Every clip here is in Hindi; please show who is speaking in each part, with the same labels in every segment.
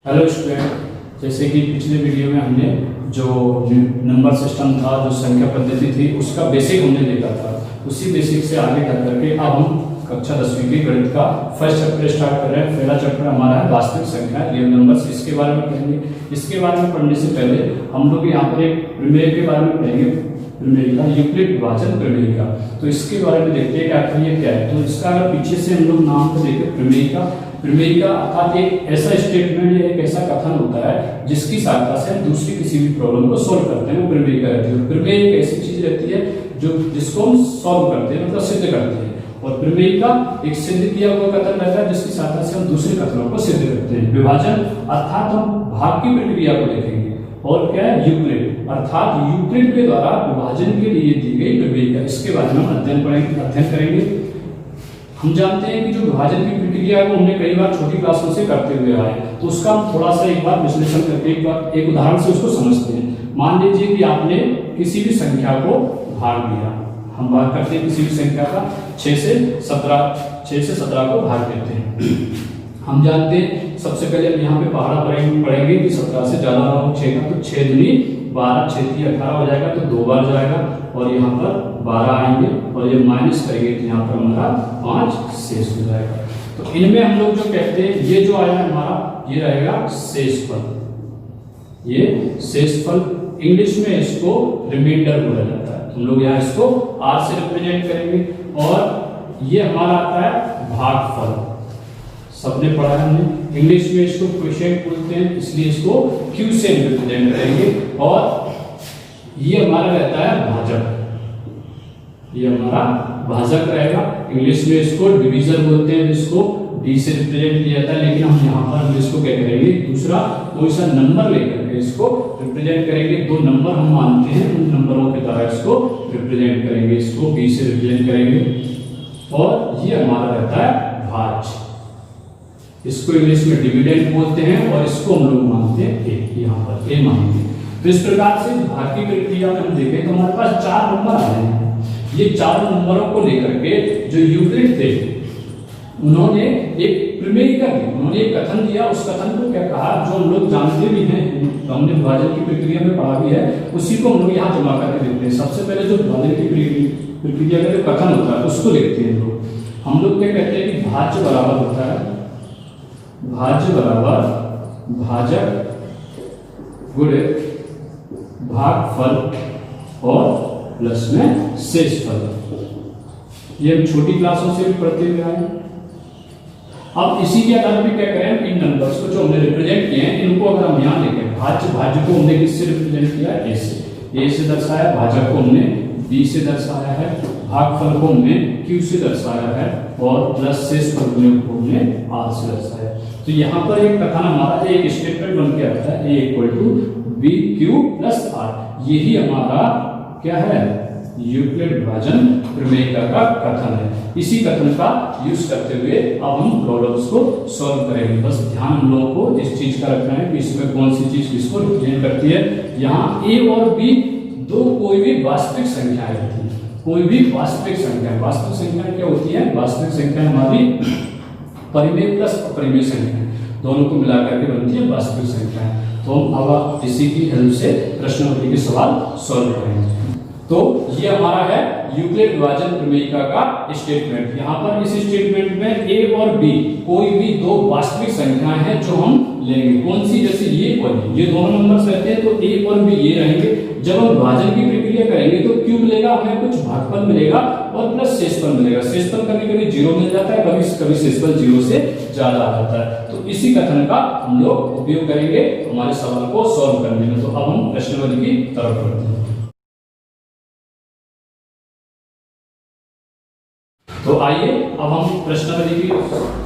Speaker 1: हेलो स्टूडेंट, जैसे कि पिछले वीडियो में हमने जो नंबर सिस्टम था, जो संख्या पद्धति थी, उसका बेसिक हमने देखा था। उसी बेसिक से आगे कर करके अब हम कक्षा 10वीं के गणित का फर्स्ट चैप्टर स्टार्ट कर रहे हैं। पहला चैप्टर हमारा है वास्तविक संख्या, रियल नंबर्स। इसके बारे में पढ़ेंगे। इसके बारे में पढ़ने से पहले हम लोग यहाँ पर एक प्रमेय के बारे में पढ़ेंगे, प्रमेय का यूक्लिड विभाजन प्रमेय का। तो इसके बारे में देखते हैं कि आखिर ये क्या है। तो इसका अगर पीछे से हम लोग नाम को देखें, प्रमेय का अर्थात एक ऐसा स्टेटमेंट या एक ऐसा कथन होता है जिसकी सहायता से हम दूसरी किसी भी प्रॉब्लम को सॉल्व करते हैं, वो प्रमेय का रहती है। प्रमेय एक ऐसी चीज रहती है जो जिसको हम सॉल्व करते हैं, मतलब सिद्ध करते हैं। और प्रमेय का एक सिद्ध किया हुआ कथन रहता है जिसकी सहायता से हम दूसरे कथनों को सिद्ध करते हैं। विभाजन अर्थात हम भाग की प्रक्रिया को देखेंगे। और क्या है? यूक्लिड अर्थात यूक्लिड के द्वारा विभाजन के लिए दी गई प्रमेय का, इसके बारे में हम अध्ययन करेंगे। हम जानते हैं कि जो विभाजन की प्रक्रिया को हमने कई बार छोटी क्लासों से करते हुए आए, तो उसका हम थोड़ा सा एक बार विश्लेषण करके एक उदाहरण से उसको समझते हैं। मान लीजिए कि आपने किसी भी संख्या को भाग दिया। हम बात करते हैं किसी भी संख्या का 6 से 17 को भाग देते हैं। हम जानते हैं सबसे पहले हम यहाँ पे पहाड़ा पढ़ेंगे कि 17 से ज्यादा ना हो 6 का, तो 6 दूनी 12, 6 3 18 हो जाएगा, तो 2 बार जाएगा और यहाँ पर 12 आएंगे और ये माइनस करेंगे तो यहाँ पर हमारा 5 शेष हो जाएगा। तो इनमें हम लोग जो कहते हैं, ये जो आया हमारा ये रहेगा शेषफल। ये शेषफल इंग्लिश में इसको रिमाइंडर बोला जाता है। हम लोग यहाँ इसको आर से रिप्रेजेंट करेंगे। और ये हमारा आता है भागफल। सबने पढ़ा है हमने, इंग्लिश में इसको क्वोशिएंट बोलते हैं, इसलिए इसको क्यू से रिप्रेजेंट करेंगे। और ये हमारा रहता है भाजक। ये हमारा भाजक रहेगा। इंग्लिश में इसको डिवीजर बोलते हैं, जिसको डी से रिप्रेजेंट किया जाता है। लेकिन हम यहाँ पर इसको क्या करेंगे, दूसरा कोई सा नंबर लेकर के इसको रिप्रेजेंट करेंगे। 2 नंबर हम मानते हैं, उन नंबरों की तरह इसको रिप्रेजेंट करेंगे। इसको बी से रिप्रेजेंट करेंगे। और ये हमारा रहता है भाज। इसको इंग्लिश में डिविडेंड बोलते हैं और इसको हम लोग मानते हैं ए। यहाँ पर ए मानेंगे। तो इस प्रकार से भाग की प्रक्रिया में हम देखें तो हमारे पास 4 नंबर आ रहे हैं। ये 4 नंबरों को लेकर के जो यूक्लिड थे, उन्होंने एक प्रमेय का उन्होंने एक कथन दिया। उस कथन को क्या कहा, जो हम लोग जानते भी हैं, हमने विभाजन की प्रक्रिया में पढ़ा भी है, उसी को हम लोग यहाँ जमा करके देखते हैं। सबसे पहले जो विभाजन की प्रक्रिया का जो कथन होता है उसको लिखते हैं लोग। हम लोग क्या कहते हैं कि भाज्य बराबर होता है, भाज्य बराबर भाजक गुणे भागफल और प्लस में शेषफल। ये हम छोटी क्लासों से भी पढ़ते हुए आए। अब इसी के आधार पर क्या करें, इन नंबर्स को जो हमने रिप्रेजेंट किए हैं, इनको अगर हम यहाँ लिखें, भाज्य को हमने किससे रिप्रेजेंट किया है, ए से दर्शाया, भाजक को हमने बी से दर्शाया है, भागफल को हमने क्यू से दर्शाया है और प्लस शेषफल को हमने आर से दर्शाया। तो यहाँ पर एक कथन हमारा एक स्टेटमेंट बन के आता है, A equal to B Q plus R. यही हमारा क्या है, यूक्लिड विभाजन प्रमेय का कथन है। इसी कथन का यूज करते हुए अब हम प्रॉब्लम्स को सॉल्व करेंगे। बस ध्यान हम लोगों को इस चीज का रखना है कि इसमें कौन सी चीज किसको रिप्रेजेंट करती है। यहाँ ए और बी दो कोई भी वास्तविक संख्याएं होती है। कोई भी वास्तविक संख्या क्या होती है, वास्तविक संख्या हमारी परिमेय प्लस अपरिमेय संख्या दोनों को मिलाकर के बनती है वास्तविक संख्या। तो हम अब इसी की हेल्प से प्रश्नावली के सवाल सॉल्व करेंगे। तो ये हमारा है यूक्लिड विभाजन प्रमेय का स्टेटमेंट। यहाँ पर इस स्टेटमेंट में ए और बी कोई भी 2 वास्तविक संख्याएं हैं जो हम लेंगे। कौन सी, जैसे ये और ये दोनों नंबर्स रहते हैं, तो ए और बी ये रहेंगे। जब हम विभाजन की प्रक्रिया करेंगे तो क्यू मिलेगा, हमें कुछ भागफल मिलेगा और प्लस शेषफल मिलेगा। शेषफल कभी 0 मिल जाता है, कभी शेषफल 0 से ज्यादा आ जाता है। तो इसी कथन का हम लोग उपयोग करेंगे हमारे सवाल को सॉल्व करने में। तो अब हम प्रश्नावली की तरफ बढ़ते हैं। तो आइए अब हम प्रश्नावली की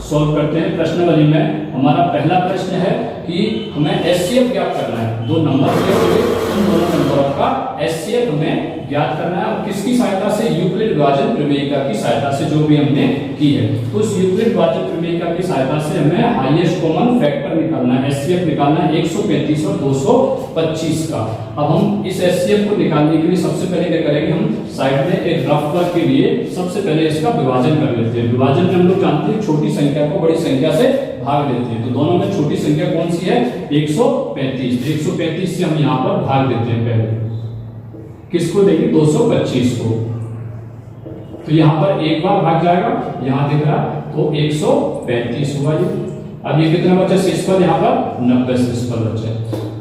Speaker 1: सॉल्व करते हैं। प्रश्नावली में हमारा पहला प्रश्न है कि हमें एचसीएफ ज्ञात करना है। 2 नंबर दिए हुए, उन दोनों नंबरों का एचसीएफ हमें याद करना है। और किसकी सहायता से? यूक्लिड विभाजन प्रमेयिका की सहायता से, जो भी हमने की है। तो उस यूक्लिड विभाजन प्रमेयिका की सहायता से हमें हाईएस्ट कॉमन फैक्टर निकालना है, एचसीएफ निकालना है 135 और 225 का। अब हम इस एचसीएफ को निकालने के लिए सबसे पहले क्या करेंगे, हम साइड में एक रफ वर्क के लिए सबसे पहले इसका विभाजन कर लेते हैं। विभाजन में हम लोग जानते हैं छोटी संख्या को बड़ी संख्या से भाग देते हैं। तो दोनों में छोटी संख्या कौन सी है? 135। 135 से हम यहाँ पर भाग देते हैं। पहले किसको देंगे? 225 को। तो यहाँ पर एक बार भाग जाएगा, यहाँ दिख रहा, तो 135 हुआ ये। अब ये कितना बचा शेषफल? यहाँ पर 90 शेषफल बचा।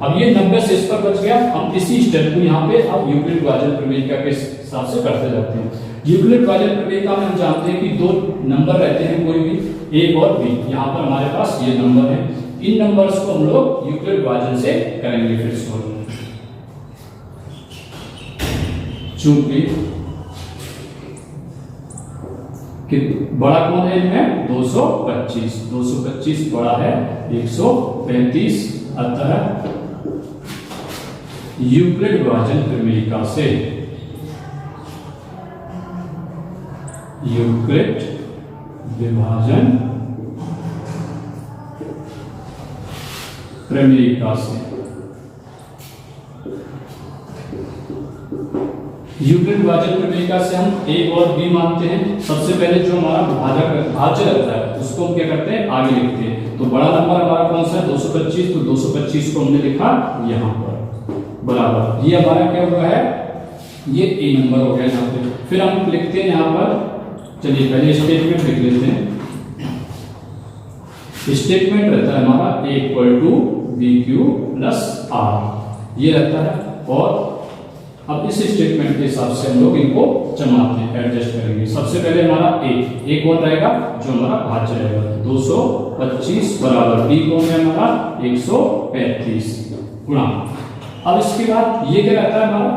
Speaker 1: अब ये 90 शेषफल बच गया। हम इसी स्टेप को यहाँ पे अब यूक्लिड विभाजन प्रमेयिका के हिसाब से करते जाते हैं। यूक्लिड विभाजन प्रमेयिका में हम जानते हैं कि दो नंबर रहते हैं, कोई भी a और b। यहाँ पर हमारे पास ये नंबर है। इन नंबर्स को हम लोग यूक्लिड विभाजन से करेंगे फिर सॉल्व। चूंकि बड़ा कौन है इनमें? 225। 225 बड़ा है 135, अतः यूक्लिड विभाजन प्रमेयिका से, यूक्लिड विभाजन प्रमेयिका से, यूक्लिड विभाजन प्रमेयिका से हम a और b मानते हैं। सबसे पहले जो हमारा भाज्य रहता है उसको हम क्या करते हैं? आगे लिखते हैं। तो बड़ा नंबर हमारा कौन सा है? 225। तो 225 को हमने लिखा यहाँ पर बराबर, ये हमारा क्या हुआ है? ये a नंबर हो गया यहाँ पे। फिर हम लिखते हैं यहाँ पर, चलिए पहले स्टेटमेंट लिख लेते हैं। स्टेटमेंट रहता है हमारा a = bq + r, ये रहता है। और अब इस स्टेटमेंट के हिसाब से हम लोग इनको जमाते हैं, एडजस्ट करेंगे। सबसे पहले हमारा a कौन रहेगा? जो हमारा भाज्य रहेगा। 225 बराबर b कौन है हमारा? 135 गुणा। अब इसके बाद ये क्या रहता है हमारा?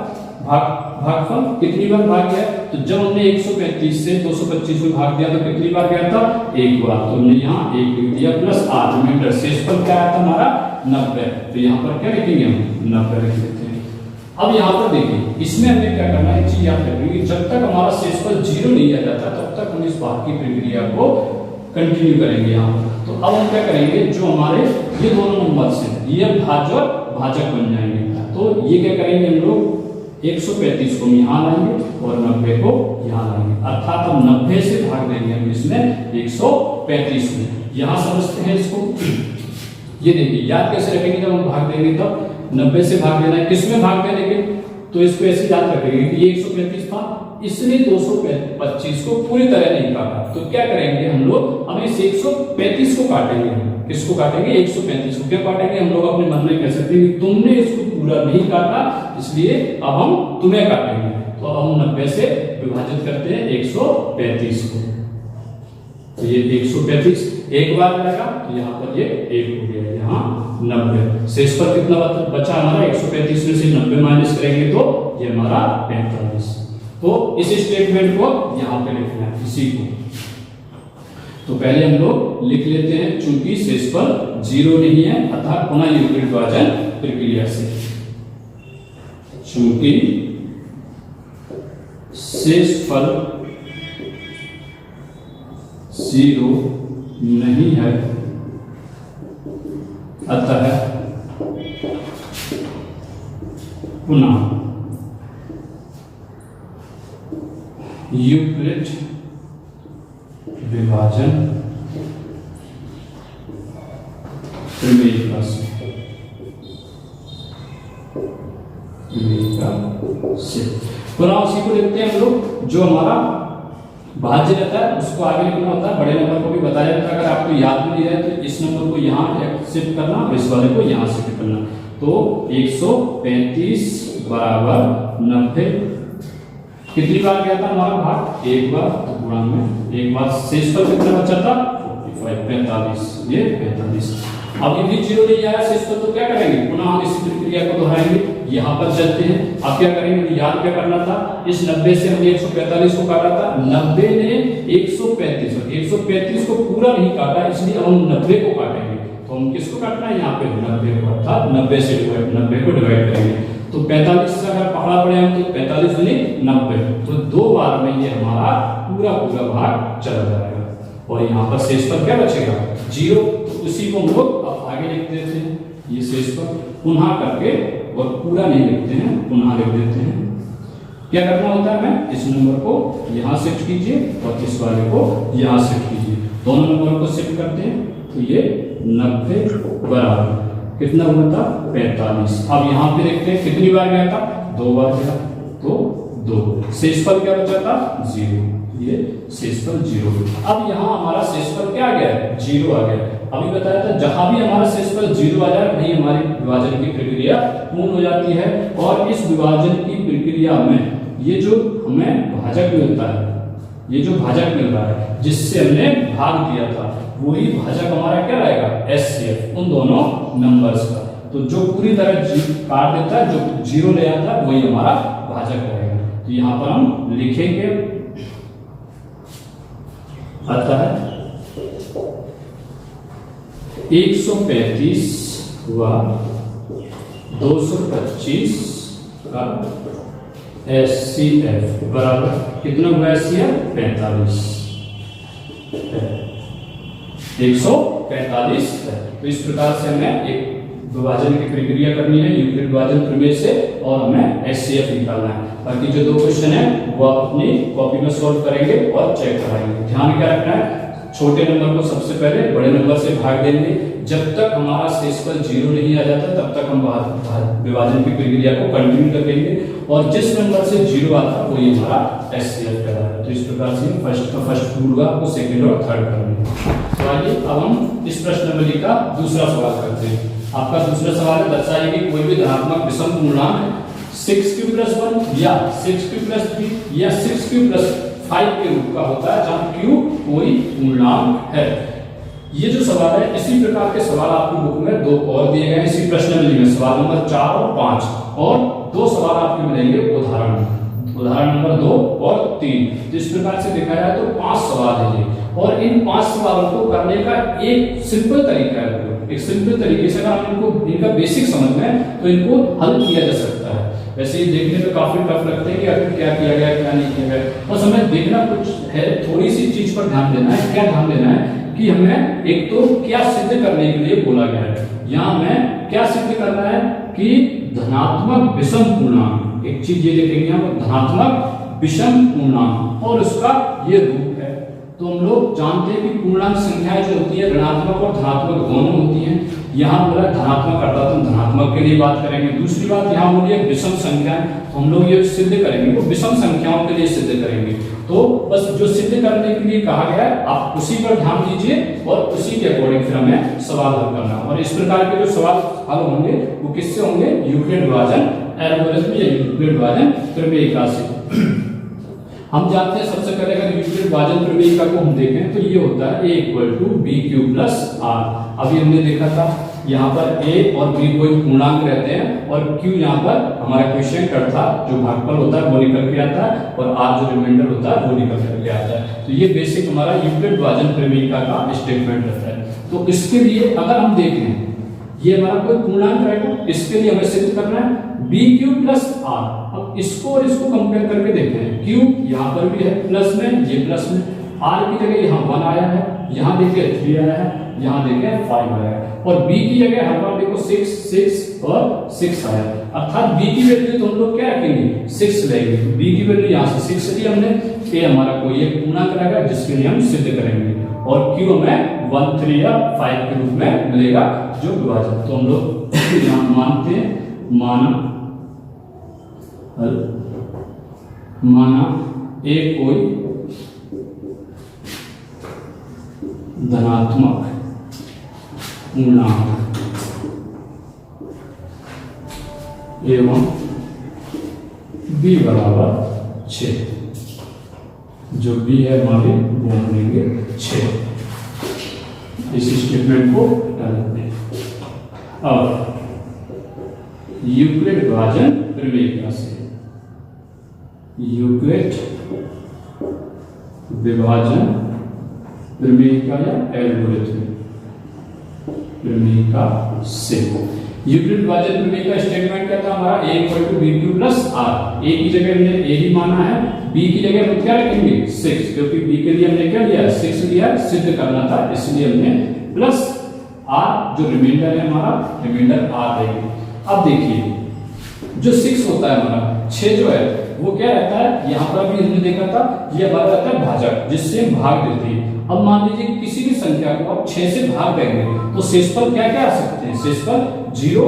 Speaker 1: भागफल। कितनी बार भाग गया? तो जब हमने 135 से 225 में भाग दिया तो कितनी बार गया था? एक बार। तो हमने यहाँ 1 लिख दिया प्लस 8 मीटर। शेषफल क्या आया था हमारा? 90। तो यहाँ पर क्या लिखेंगे हम? 90 लिख देते हैं। अब यहाँ पर देखिए, इसमें हमें क्या करना है, चीज याद रखनी, जब तक हमारा शेषफल 0 नहीं आ जाता तब तक हम इस भाग की प्रक्रिया को कंटिन्यू करेंगे यहाँ पर। तो अब हम क्या करेंगे, जो हमारे ये दोनों नंबर्स हैं ये भाज्य और भाजक बन जाएंगे। तो ये क्या करेंगे हम लोग? 135 को यहाँ लाएंगे और 90 को यहाँ लाएंगे, अर्थात हम 90 से भाग देंगे हम इसमें 135 में। यहाँ समझते हैं इसको। ये देखिए याद कैसे रखेंगे, जब हम भाग देंगे तब 90 से भाग देना है। किसमें भाग देंगे? तो इसको ऐसे याद रखेंगे कि ये 135 था, इसने 225 को पूरी तरह नहीं काटा। तो क्या करेंगे हम लोग? हम इस 135 को काटेंगे। किसको काटेंगे? 135 को। क्या काटेंगे? हम लोग अपने मन में कह सकते हैं कि तुमने इसको पूरा नहीं काटा, इसलिए अब हम तुम्हें काटेंगे। तो अब हम 90 से विभाजित करते हैं 135 को। तो ये 135 एक बार जाएगा, तो यहाँ पर ये 1 हो गया, यहाँ 90। शेषफल कितना बचा हमारा? 135 में से 90 माइनस करेंगे तो ये हमारा 45। तो इस स्टेटमेंट को यहाँ पे लिखना है, इसी को। तो पहले हम लोग लिख लेते हैं, चूंकि शेषफल 0 नहीं है, अतः पुनः यूक्लिड विभाजन प्रक्रिया से, चूंकि शेषफल 0 नहीं है, अतः पुनः यूक्लिड विभाजन प्रमेयिका से पुनः उसी को लिखते हैं हम लोग। जो हमारा भाज्य रहता है उसको आगे लिखना होता है, बड़े नंबर को भी बताया जाता है। अगर आपको याद नहीं रहे तो इस नंबर को यहाँ शिफ्ट करना और इस वाले को यहाँ शिफ्ट करना। तो 135 बराबर 90 कितनी बार गया था हमारा भाग? एक बार। तो गुणा में एक बार। शेषफल कितना बचा था? 45। ये 45। अब यदि 0 नहीं आया शेषफल तो क्या करेंगे? पुनः हम इसी प्रक्रिया को दोहराएंगे। यहाँ पर चलते हैं। अब क्या करेंगे? याद क्या करना था? इस 90 से हमने 145 को काटा था, 90 ने 135 और 135 को पूरा नहीं काटा, इसलिए हम 90 को काटेंगे। तो हम किसको काटना है? यहाँ पे 90 को, अर्थात 90 से 90 को डिवाइड करेंगे। तो 45 से अगर पकड़ा पड़े हम तो 45 दूनी 90, तो 2 बार में ये हमारा पूरा पूरा भाग चला जाएगा और यहाँ पर शेषफल क्या बचेगा 0। तो उसी को हम लोग अब आगे लिख देते हैं, ये शेषफल पुनः करके और पूरा नहीं लिखते हैं, पुनः लिख देते हैं। क्या करना होता है, हमें इस नंबर को यहाँ शिफ्ट कीजिए और इस वाले को यहाँ शिफ्ट कीजिए, दोनों नंबर को शिफ्ट करते हैं तो ये 90 बराबर कितना हुआ था 45। अब यहाँ पे देखते हैं कितनी बार गया था, 2 बार गया, तो 2। शेषफल क्या बचा था 0, ये शेषफल 0। अब यहाँ हमारा शेषफल क्या आ गया 0 आ गया। अभी बताया था जहां भी हमारा शेषफल 0 आ जाए वही हमारी विभाजन की प्रक्रिया पूर्ण हो जाती है। और इस विभाजन की प्रक्रिया में ये जो हमें भाजक मिलता है, ये जो भाजक मिल रहा है जिससे हमने भाग दिया था, वही भाजक हमारा क्या रहेगा HCF उन दोनों नंबर्स का। तो जो पूरी तरह काट देता है, जो 0 ले आता है वही हमारा भाजक रहेगा। तो यहाँ पर हम लिखेंगे आता है 135 व 225 का HCF बराबर कितना हुआ HCF 45 145 है। तो इस प्रकार से हमें एक विभाजन की प्रक्रिया करनी है यूक्लिड विभाजन प्रमेय से और हमें HCF निकालना है। बाकी जो 2 क्वेश्चन है वो आप अपनी कॉपी में सॉल्व करेंगे और चेक कराएंगे। ध्यान क्या रखना है, छोटे नंबर को सबसे पहले बड़े नंबर से भाग देंगे। जब तक हमारा शेषफल 0 नहीं आ जाता तब तक हम विभाजन की प्रक्रिया को कंटिन्यू करेंगे और जिस नंबर से 0 आता है वही हमारा HCF कहलाता है। तो इस प्रकार से फर्स्ट का फर्स्ट रूल हुआ, आपको सेकंड और थर्ड करेंगे। तो आइए अब हम इस प्रश्नावली का दूसरा सवाल करते हैं। आपका दूसरा सवाल है, दर्शाइए कि कोई भी धनात्मक विषम पूर्णांक 6q+1 या 6q+3 या 6q+5 के रूप का होता है जहां q कोई पूर्णांक है। ये जो सवाल है इसी प्रकार के सवाल आपकी बुक में 2 और दिए गए हैं इसी प्रश्नावली में, सवाल नंबर 4 और 5, और 2 सवाल आपके मिलेंगे उदाहरण नंबर 2 और 3। तो इस प्रकार से देखा जाए तो 5 सवाल है ये, और इन 5 सवालों को करने का एक सिंपल तरीका है। एक सिंपल तरीके से अगर इनको इनका बेसिक समझ में तो इनको हल किया जा सकता है। वैसे ही देखने में काफी टफ लगते हैं कि आखिर क्या किया गया क्या नहीं किया गया, बस हमें देखना कुछ है, थोड़ी सी चीज पर ध्यान देना है। क्या ध्यान देना है कि हमें एक तो क्या सिद्ध करने के लिए बोला गया है, यहाँ हमें क्या सिद्ध करना है कि धनात्मक विषम पूर्णांक, एक चीज ये देखेंगे हम धनात्मक विषम पूर्णांक और उसका ये रूप है। तो हम लोग जानते हैं कि पूर्णांक संख्याएं जो होती है ऋणात्मक और धनात्मक दोनों होती हैं। यहाँ बोला धनात्मक अर्थात हम धनात्मक के लिए बात करेंगे। दूसरी बात यहाँ बोली है विषम संख्याएं, तो हम लोग ये सिद्ध करेंगे वो विषम संख्याओं के लिए सिद्ध करेंगे। तो बस जो सिद्ध करने के लिए कहा गया है आप उसी पर ध्यान दीजिए और उसी के अकॉर्डिंग फिर हमें सवाल हल करना। और इस प्रकार के जो सवाल हल होंगे वो किससे होंगे, यूक्लिड विभाजन एल्गोरिथम या यूक्लिड विभाजन प्रमेयिका से। हम जानते हैं सबसे पहले अगर यूक्लिड विभाजन प्रमेयिका को हम देखें तो ये होता है a = bq+r। अभी हमने देखा था यहाँ पर a और b कोई पूर्णांक रहते हैं और q यहाँ पर हमारा क्वेश्चन था, जो भागफल होता है वो निकल के आता है और r जो रिमाइंडर होता है वो निकल करके आता है। तो ये बेसिक हमारा यूक्लिड विभाजन प्रमेयिका का स्टेटमेंट रहता है। तो इसके लिए अगर हम देखें ये हमारा कोई पूर्णांक रहेगा, इसके लिए हमें सिद्ध करना है bq+r। अब इसको और इसको कंपेयर करके देखते हैं, q यहाँ पर भी है प्लस में, ये प्लस में, r की जगह यहाँ 1 आया है, यहाँ देखिए 3 आया है, यहाँ देखिए 5 आया है, और b की जगह हर बार देखो 6 और 6 आया है। अर्थात b की वैल्यू तो हम लोग क्या रखेंगे 6 लेंगे। b की वैल्यू यहाँ से 6 ली हमने, a हमारा कोई एक पूर्णांक रहेगा जिसके लिए हम सिद्ध करेंगे और q हमें 1, 3 या 5 के रूप में मिलेगा जो विभाजन। तो हम लोग यहाँ मानते हैं, माना a कोई धनात्मक पूर्णांक एवं b बराबर 6, जो b है हमारे वो बनेंगे 6। इस स्टेटमेंट को डालते हैं। अब यूक्लिड विभाजन प्रमेयिका से, यूक्लिड विभाजन प्रमेयिका या एल्गोरिथम प्रमेयिका से यूक्लिड विभाजन प्रमेय का स्टेटमेंट क्या था हमारा, a = b³ + r। a की जगह हमने a ही माना है, b की जगह हम क्या रखेंगे 6, क्योंकि b के लिए हमने क्या लिया 6 लिया, सिद्ध करना था, इसलिए हमने प्लस r, जो रिमाइंडर है हमारा रिमाइंडर r रहेगी। अब देखिए जो 6 होता है हमारा 6 जो है वो क्या रहता है, यहाँ पर भी हमने देखा था ये हमारा रहता है भाजक, जिससे भाग देते हैं। अब मान लीजिए किसी भी संख्या को आप 6 से भाग देंगे तो शेषफल क्या क्या आ सकते हैं, शेषफल 0,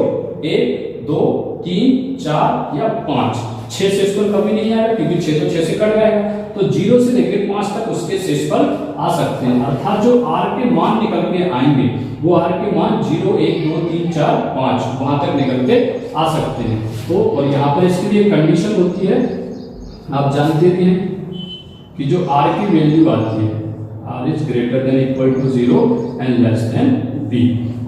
Speaker 1: 1, 2, 3, 4 या 5। 6 शेषफल कभी नहीं आएगा क्योंकि 6 तो 6 से कट जाएगा, तो 0 से लेकर 5 तक उसके शेषफल आ सकते हैं। अर्थात जो r के मान निकल के आएंगे वो r के मान 0, 1, 2, 3, 4, 5 वहां तक निकल के आ सकते हैं। तो और यहाँ पर इसके लिए कंडीशन होती है, आप जानते भी हैं कि जो r की वैल्यू आती है r is greater than equal to 0 and less than b।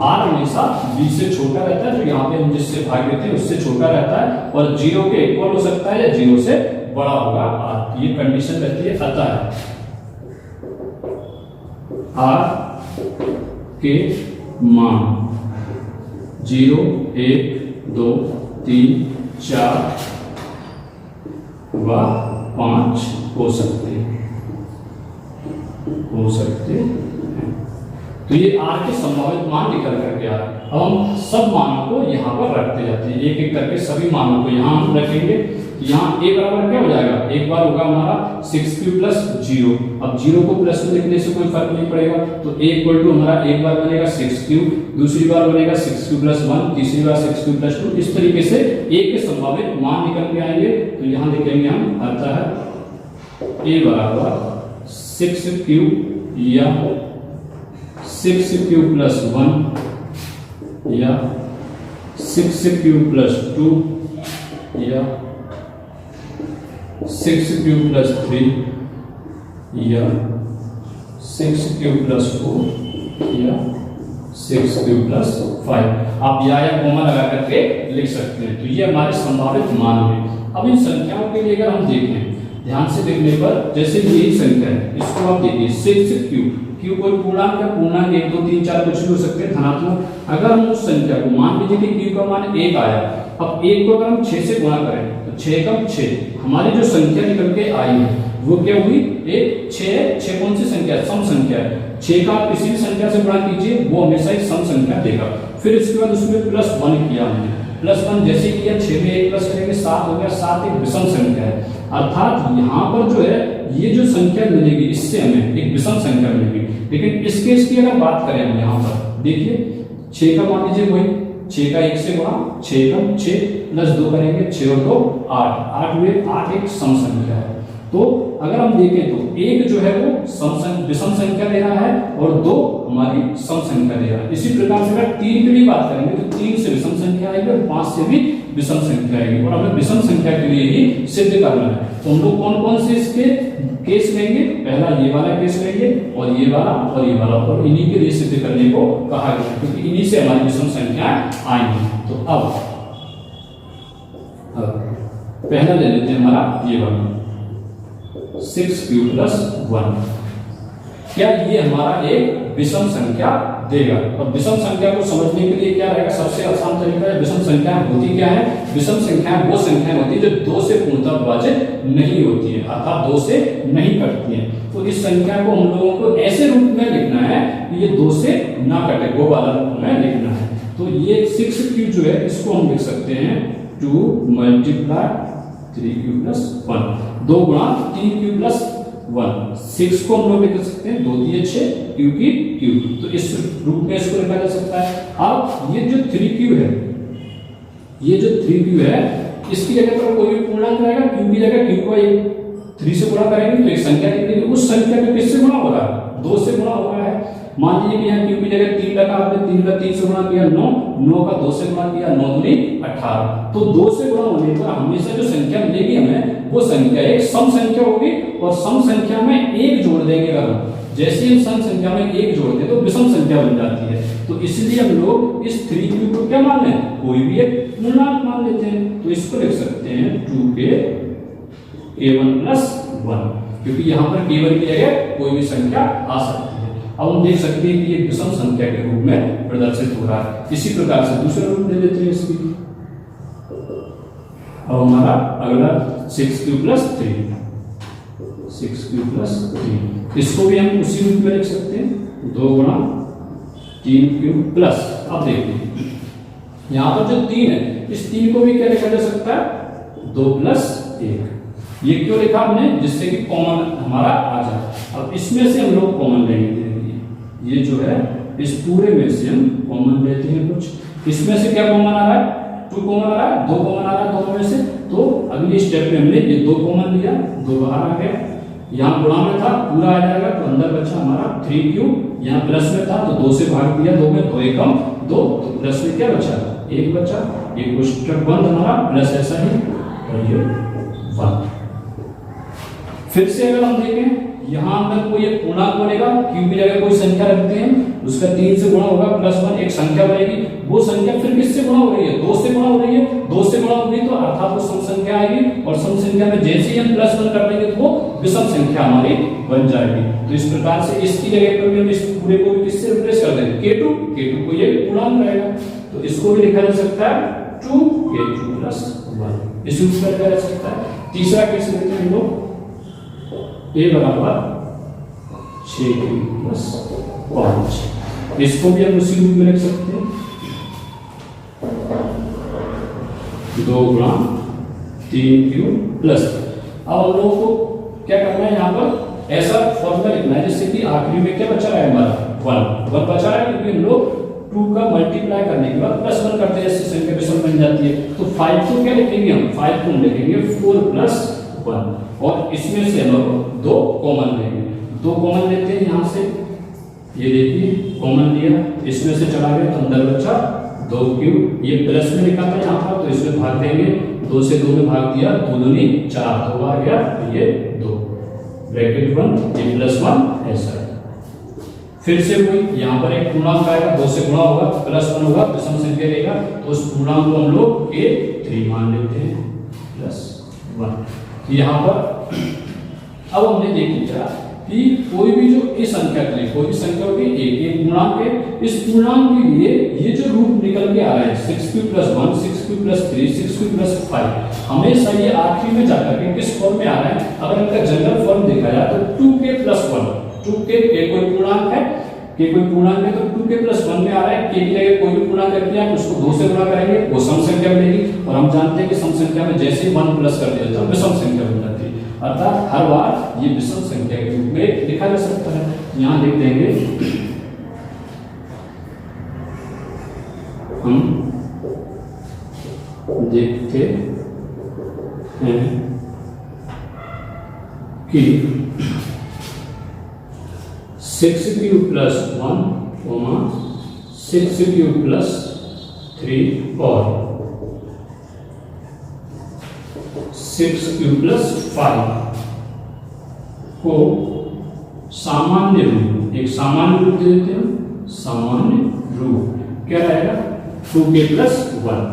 Speaker 1: r हमेशा b से छोटा रहता है, तो यहाँ पे हम जिससे भाग देते हैं उससे छोटा रहता है, और 0 के इक्वल हो सकता है या 0 से बड़ा होगा r, ये कंडीशन रहती है। अतः r के मान 0, 1, 2, 3, 4 व 5 हो सकते हैं। तो ये r के संभावित मान निकल करके आ रहे हैं। अब हम सब मानों को यहाँ पर रखते जाते हैं, एक एक करके सभी मानों को यहाँ हम रखेंगे। यहाँ a बराबर क्या हो जाएगा, एक बार होगा हमारा 6³ + 0। अब 0 को प्लस में लिखने से कोई फर्क नहीं पड़ेगा, तो a = हमारा एक बार बनेगा 6³, दूसरी बार बनेगा 6³ + 1, तीसरी बार 6³ + 2। इस तरीके से a के संभावित मान निकल के आएंगे। तो यहाँ लिखेंगे हम, अतः a बराबर 6³ या 6³ + 1 या 6³ + 2 या 6³ + 3 या 6³ + 4 या 6³ + 5। आप या कोमा लगा करके लिख सकते हैं। तो ये हमारे संभावित मान हैं। अब इन संख्याओं के लिए अगर हम देखें ध्यान से देखने पर, जैसे यही संख्या है, इसको आप देखिए 6³ क्यों, कोई पूर्णांक है, पूर्णांक 1, 2, 3, 4 कुछ भी हो सकते हैं धनात्मक। अगर हम उस संख्या को मान लीजिए कि q का मान 1 आया, अब 1 को अगर हम 6 से गुणा करें तो 6 कम 6, हमारी जो संख्या निकल के आई है वो क्या हुई, एक 6 कौन सी संख्या है, सम संख्या है। 6 का आप किसी भी संख्या से गुणा कीजिए वो हमेशा एक सम संख्या देगा। फिर इसके बाद उसमें +1 किया हमने, +1 जैसे किया 6 में 1 प्लस करेंगे 7 हो गया, 7 एक विषम संख्या है। अर्थात यहाँ पर जो है ये जो संख्या मिलेगी इससे हमें एक विषम संख्या मिलेगी। लेकिन इस केस की अगर बात करें हम यहाँ पर देखिए 6 का मान लीजिए वही 6 का 1 से गुणा, 6 कम 6 + 2 करेंगे, 6 और 2 8, 8 हुए, 8 एक सम संख्या है। तो अगर हम देखें तो 1 जो है वो विषम संख्या दे रहा है और 2 हमारी सम संख्या दे रहा है। इसी प्रकार से अगर 3 की भी बात करेंगे तो 3 से विषम संख्या आएगी और 5 से भी विषम संख्या आएगी, और हमें विषम संख्या के लिए ही सिद्ध करना है। तो हम लोग कौन कौन से इसके केस लेंगे, पहला ये वाला केस लेंगे और ये वाला और ये वाला, और इन्हीं के लिए सिद्ध करने को कहा गया क्योंकि इन्हीं से हमारी विषम संख्या आएंगी। तो अब पहला ले लेते हैं हमारा ये वाला 6³ + 1। क्या ये हमारा एक विषम संख्या देगा? और विषम संख्या को समझने के लिए क्या रहेगा, सबसे आसान तरीका है, विषम संख्या होती क्या है, विषम संख्या वो संख्या होती है जो 2 से पूर्णतः विभाजित नहीं होती है, अर्थात 2 से नहीं कटती है। तो इस संख्या को हम लोगों को ऐसे रूप में लिखना है कि ये 2 से ना कटे, वो वाला रूप में लिखना है। तो ये 6³ जो है इसको हम लिख सकते हैं 2 × 3³ + 1, 2 × 3³ + 1। 6 को हम लोग लिख सकते हैं 2 × 6 q की q, तो इस रूप में इसको लिखा जा सकता है। अब ये जो 3q है, ये जो 3q है इसकी जगह पर कोई भी पूर्णांक रहेगा, q की जगह q को 3 से गुणा करेंगे तो एक संख्या निकलेगी। उस संख्या को किससे गुणा हो रहा है, 2 से गुणा हो रहा है। मान लीजिए कि यहाँ q की जगह 3 लगा, आपने 3 का 3 से गुणा किया 9, 9 का 2 से गुणा किया 9 दूनी 18। तो 2 से गुणा होने पर हमेशा जो संख्या मिलेगी हमें वो संख्या एक सम संख्या होगी, और सम संख्या में 1 जोड़ देंगे अगर हम, जैसे हम सम संख्या में 1 जोड़ दें तो विषम संख्या बन जाती है। तो इसलिए हम लोग इस 3q को क्या मान लें, कोई भी एक पूर्णांक मान लेते हैं। तो इसको लिख सकते हैं 2k k1 + 1, क्योंकि यहाँ पर k1 की जगह कोई भी संख्या आ सकती है। अब हम देख सकते हैं कि ये विषम संख्या के रूप में प्रदर्शित हो रहा है। इसी प्रकार से दूसरा रूप दे देते हैं इसकी। अब हमारा अगला 6q + 3, 6q + 3, इसको भी हम उसी रूप में लिख सकते हैं, 2 × 3q प्लस। अब देखिए यहाँ पर जो 3 है, इस 3 को भी क्या लिखा जा सकता है, 2 + 1। ये क्यों लिखा हमने, जिससे कि कॉमन हमारा आ जाए। अब इसमें से हम लोग कॉमन लेंगे, ये जो है इस पूरे में से हम कॉमन लेते हैं कुछ। इसमें से क्या कॉमन आ रहा है, 2 कॉमन आ रहा है, 2 कॉमन आ रहा है दोनों में से। तो अगली स्टेप में हमने ये 2 कॉमन लिया, 2 बाहर आ गया। यहाँ गुणा में था, पूरा आ जाएगा, तो अंदर बचा हमारा 3q। यहाँ प्लस में था तो 2 से भाग दिया, 2 में 2 एकम 2, तो प्लस में क्या बचा, 1 बचा। ये कोष्टक बंद हमारा, प्लस ऐसा ही, और ये 1। फिर से अगर हम देखें, यहाँ अंदर कोई एक पूर्णांक बनेगा, क्यू की जगह कोई संख्या रखते हैं, उसका 3 से गुणा होगा, +1 एक संख्या बनेगी। वो संख्या फिर किससे गुणा हो रही है, 2 से गुणा हो रही है। 2 से गुणा हो गई तो अर्थात वो सम संख्या आएगी, और सम संख्या में जैसे ही हम +1 कर देंगे तो वो विषम संख्या हमारी बन जाएगी। तो इस प्रकार से इसकी जगह पर भी हम इस पूरे को किससे रिप्लेस कर देंगे, k2 को ये पूर्णांक रहेगा, तो इसको भी लिखा जा सकता है 2k2 + 1, इस रूप में लिखा जा सकता है। तीसरा केस लेते हैं हम लोग, a बराबर 6q + 5, इसको भी हम उसी रूप में लिख सकते हैं, 2 × 3q प्लस। अब हम लोगों को क्या करना है, यहाँ पर ऐसा फॉर्मूला लिखना है जिससे कि आखिरी में क्या बचा है हमारा 1 बचा है, क्योंकि हम लोग 2 का मल्टीप्लाई करने के बाद +1 करते हैं, इससे संख्या विषम बन जाती है। तो 5 को क्या लिखेंगे हम, 5 को लिखेंगे 4 + 1, और इसमें से हम लोग 2 कॉमन लेंगे। 2 कॉमन लेते हैं यहाँ से, ये देखिए कॉमन लिया, इसमें से चला गया तो अंदर बचा 2q। ये प्लस में लिखा था यहाँ पर, तो इसमें भाग देंगे, 2 से 2 में भाग दिया, 2 दूनी 4, 2 आ गया, तो ये 2 ब्रैकेट 1, ये +1 ऐसा है। फिर से कोई यहाँ पर एक पूर्णांक आएगा, 2 से गुणा होगा, +1 होगा, विषम संख्या रहेगा, तो उस पूर्णांक को हम लोग a3 मान लेते हैं, +1। यहाँ पर अब हमने देख लिया कि कोई भी जो ए संख्या के लिए, कोई भी संख्या होगी एक पूर्णांक है, इस पूर्णांक के लिए ये जो रूप निकल के आ रहा है 6q + 1, 6q + 3, 6q + 5, हमेशा ये आखिरी में जाकर के किस फॉर्म में आ रहा है। अगर इनका जनरल फॉर्म देखा जाए तो 2k + 1, 2k कोई पूर्णांक है, k कोई पूर्णांक है, तो 2k + 1 में आ रहा है। k की जगह कोई भी पूर्णांक रख दिया, उसको 2 से गुणा करेंगे, वो सम संख्या बनेगी, और हम जानते हैं कि सम संख्या में जैसे ही 1 प्लस कर दिया तो विषम संख्या बन जाती है। अर्थात हर बार ये विषम संख्या के रूप में लिखा जा सकता है। यहाँ लिख देंगे हम देखते हैं कि 6q + 1, 6q + 3 और 6q + 5 को सामान्य रूप, एक सामान्य रूप दे देते हैं। सामान्य रूप क्या रहेगा, 2k + 1,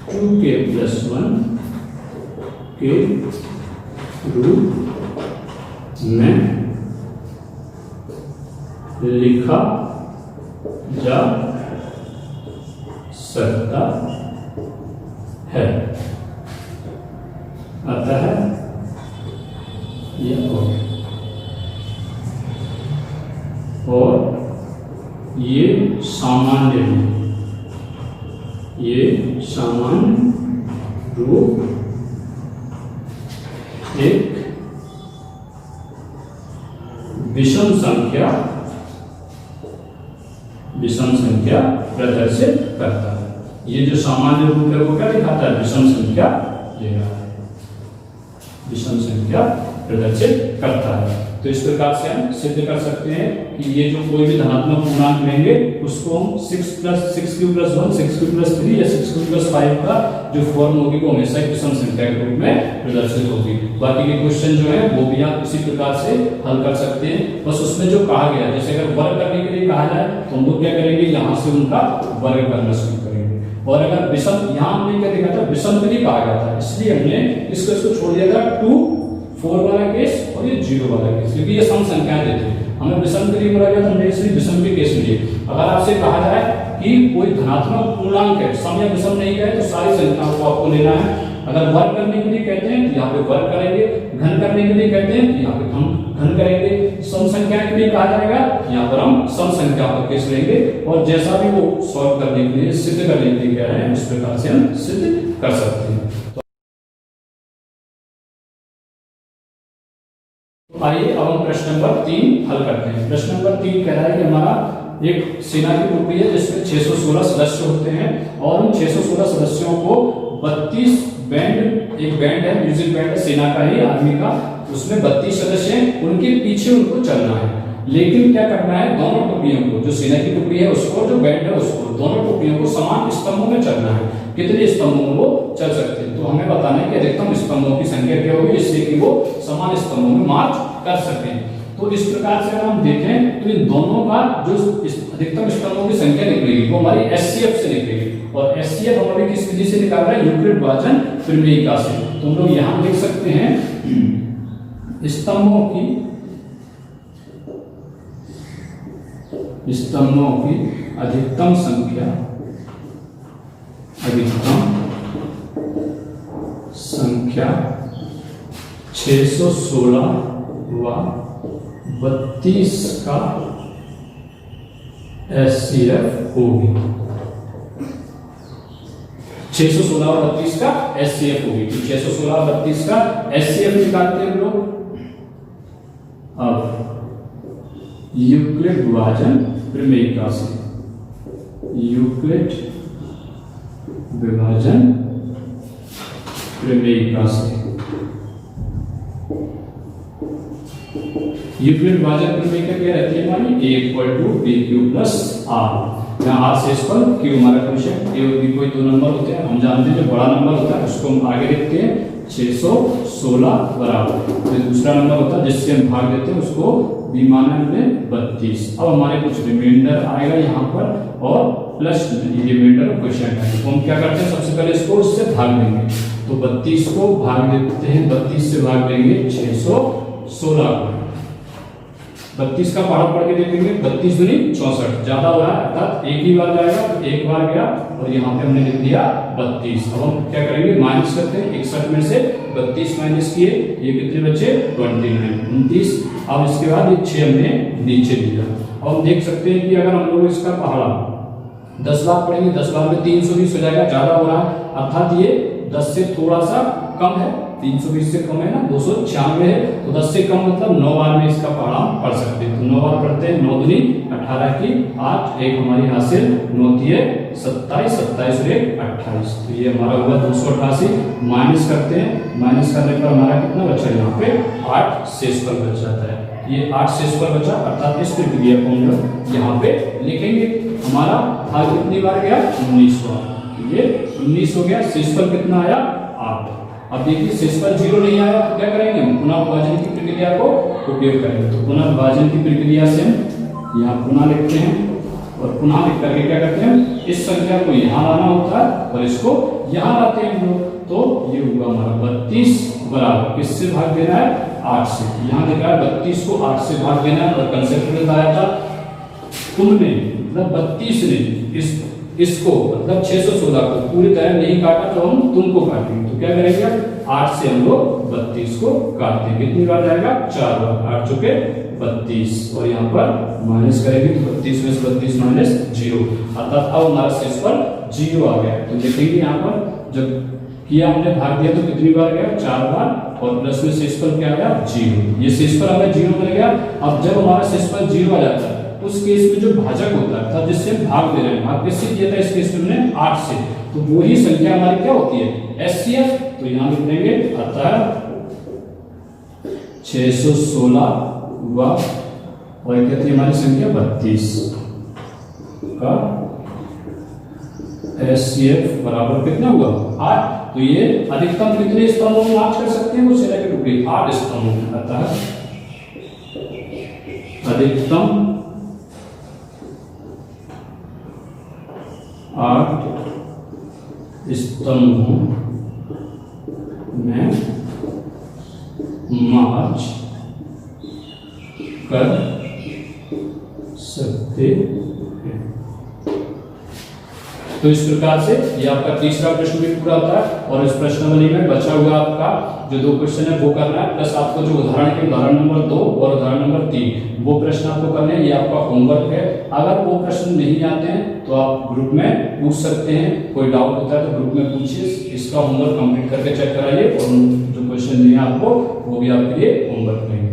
Speaker 1: 2k + 1 के रूप में लिखा जा सकता है। अतः यह और ये सामान्य रूप, ये सामान्य रूप एक विषम संख्या प्रदर्शित करता है। ये जो सामान्य रूप है वो क्या दिखाता है, विषम संख्या दे रहा है, विषम संख्या प्रदर्शित करता है। तो इस प्रकार से हम सिद्ध कर सकते हैं कि ये जो कोई भी धनात्मक पूर्णांक लेंगे उसको हम 6q + 1, 6q + 3 या 6q + 5 का जो फॉर्म होगी वो हमेशा एक विषम संख्या के रूप में प्रदर्शित होगी। बाकी के क्वेश्चन जो है वो भी आप इसी प्रकार से हल कर सकते हैं। बस उसमें जो कहा गया, जैसे अगर वर्ग करने के लिए कहा जाए तो हम लोग क्या करेंगे, यहाँ से उनका वर्ग करना शुरू करेंगे। और अगर विषम, यहाँ हमने क्या देखा था, विषम के लिए कहा गया था, इसलिए हमने इसको छोड़ दिया था 2, 4 वाला केस और ये 0 वाला केस, क्योंकि ये सम संख्याएं देते हैं। हमें विषम के लिए बोला गया था, हमने इसलिए विषम के केस में लिए। अगर आपसे कहा जाए कि कोई धनात्मक पूर्णांक है, सम या विषम नहीं कहे तो सारी संख्याओं को आपको लेना है। अगर वर्ग करने के लिए कहते हैं तो यहाँ पे वर्ग करेंगे, घन करने के लिए कहते हैं तो यहाँ पे हम घन करेंगे, सम संख्या के लिए कहा जाएगा यहाँ पर हम सम संख्या का केस लेंगे, और जैसा भी वो सॉल्व करने के लिए, सिद्ध करने के लिए कह रहे हैं उस प्रकार से हम सिद्ध कर सकते हैं। तो आइए अब हम प्रश्न नंबर 3 हल करते हैं। प्रश्न नंबर 3 कह रहा है कि हमारा एक सेना की टुकड़ी है जिसमें 616 सदस्य होते हैं, और उन 616 सदस्यों को 32 बैंड, एक बैंड है, म्यूजिक बैंड है सेना का ही, आर्मी का, उसमें 32 सदस्य हैं, उनके पीछे उनको चलना है। लेकिन क्या करना है, दोनों टुकड़ियों को, जो सेना की टुकड़ी है उसको, जो बैंड है उसको, दोनों टुकड़ियों को समान स्तंभों में चलना है। कितने स्तंभों में वो चल सकते हैं, तो हमें बताना है कि अधिकतम स्तंभों की संख्या क्या होगी जिससे कि वो समान स्तंभों में मार्च कर सकें। तो इस प्रकार से अगर हम देखें तो इन दोनों का जो अधिकतम स्तंभों की संख्या निकलेगी वो हमारी एचसीएफ से निकलेगी, और एचसीएफ हमारे किस विधि से निकाल रहा है, यूक्लिड विभाजन प्रमेयिका से। तो हम लोग यहां देख सकते हैं स्तंभों की अधिकतम संख्या 616 व 32 का एचसीएफ होगी। 616 और 32 का एचसीएफ होगी। 616 और 32 का एचसीएफ निकालते हैं हम लोग। अब यूक्लिड विभाजन प्रमेयिका से, यूक्लिड विभाजन प्रमेयिका से, यूक्लिड विभाजन प्रमेयिका क्या रहती है हमारी, a = bq + r। यहाँ r शेषफल, q हमारा क्वेश्चन, a और b कोई दो नंबर होते हैं, हम जानते हैं जो बड़ा नंबर होता है उसको हम आगे लिखते हैं 616 बराबर, फिर दूसरा नंबर होता है जिससे हम भाग देते हैं उसको b में 32। अब हमारे कुछ रिमाइंडर आएगा यहाँ पर और प्लस ये रिमाइंडर क्वेश्चन है, तो हम क्या करते हैं सबसे पहले इसको उससे भाग देंगे। तो 32 को भाग देते हैं, 32 से भाग देंगे 616 को, 32 का पहाड़ पढ़ के देखेंगे, 32 दूनी 64, ज्यादा हो रहा है अर्थात एक ही बार जाएगा, तो एक बार गया और यहाँ पे हमने लिख दिया 32। अब हम क्या करेंगे, माइनस करते हैं, 61 में से 32 माइनस किए, ये कितने बचे 29। अब इसके बाद ये 6 हमने नीचे लिया। अब हम देख सकते हैं कि अगर हम लोग इसका पहाड़ा 10 बार पढ़ेंगे, 10 बार में 320 हो जाएगा, ज्यादा हो रहा है अर्थात ये 10 से थोड़ा सा कम है, 320 से कम है ना, 296 है, तो 10 से कम मतलब 9 बार में इसका पहाड़ा पढ़ सकते हैं। तो 9 बार पढ़ते हैं, 9 दूनी 18 की 8, एक हमारी हासिल 9 तिये 27, 27 और 1 28, तो ये हमारा हुआ 288। माइनस करते हैं, माइनस करने पर हमारा कितना बचा, यहाँ पे 8 शेषफल बच जाता है। ये 8 शेषफल बचा, अर्थात इस प्रक्रिया को हम लोग यहाँ पे लिखेंगे। हमारा भाग कितनी बार गया, 19 बार, ये 19 हो गया। शेषफल कितना आया, 8। अब देखिए शेषफल 0 नहीं आया तो क्या करेंगे, हम पुनः विभाजन की प्रक्रिया को उपयोग करेंगे। तो पुनः विभाजन की प्रक्रिया से हम यहाँ पुनः लिखते हैं, और पुनः लिख करके क्या करते हैं, इस संख्या को यहाँ लाना होता है और इसको यहाँ लाते हैं हम लोग। तो ये हुआ हमारा 32 बराबर किससे भाग देना है, 8 से। यहाँ लिखा है 32 को 8 से भाग देना है, और कंसेप्ट बताया था तुमने, मतलब 32 ने इसको मतलब 616 को पूरी तरह नहीं काटा तो हम तुमको काटेंगे। तो क्या करेंगे, 8 से हम लोग 32 को काटते हैं, कितनी बार जाएगा, 4 बार, 8 चौके 32, और यहाँ पर माइनस करेंगे तो 32 में से 32 माइनस 0, अर्थात अब हमारा शेषफल 0 आ गया। तो देखेंगे यहाँ पर जब किया हमने भाग दिया तो कितनी बार गया, 4 बार, और प्लस में शेषफल क्या आया, 0। ये शेषफल हमें 0 मिल गया। अब जब हमारा शेषफल 0 आ जाता है उस केस में जो भाजक होता है, अर्थात जिससे भाग दे रहे हैं, भाग किससे किया था इस केस में हमने 8 से, तो वही संख्या हमारी क्या होती है, एचसीएफ। तो यहाँ लिख देंगे, अतः 616 व और क्या थी हमारी संख्या 32 का एचसीएफ बराबर कितना हुआ, 8। तो ये अधिकतम कितने स्तंभों में मार्च कर सकते हैं, वो सेना की टुकड़ी 8 स्तंभों में, अतः अधिकतम 8 स्तंभों में मार्च कर करते हैं। तो इस प्रकार से ये आपका तीसरा प्रश्न भी पूरा होता है और इस प्रश्नावली में बचा हुआ आपका जो 2 क्वेश्चन है वो करना है, प्लस आपको जो उदाहरण नंबर 2 और उदाहरण नंबर 3 वो प्रश्न आपको करने हैं। ये आपका होमवर्क है। अगर वो प्रश्न नहीं आते हैं तो आप ग्रुप में पूछ सकते हैं, कोई डाउट होता है तो ग्रुप में पूछिए। इसका होमवर्क कंप्लीट करके चेक कराइए और जो क्वेश्चन दिए आपको वो भी आपके लिए होमवर्क रहेंगे।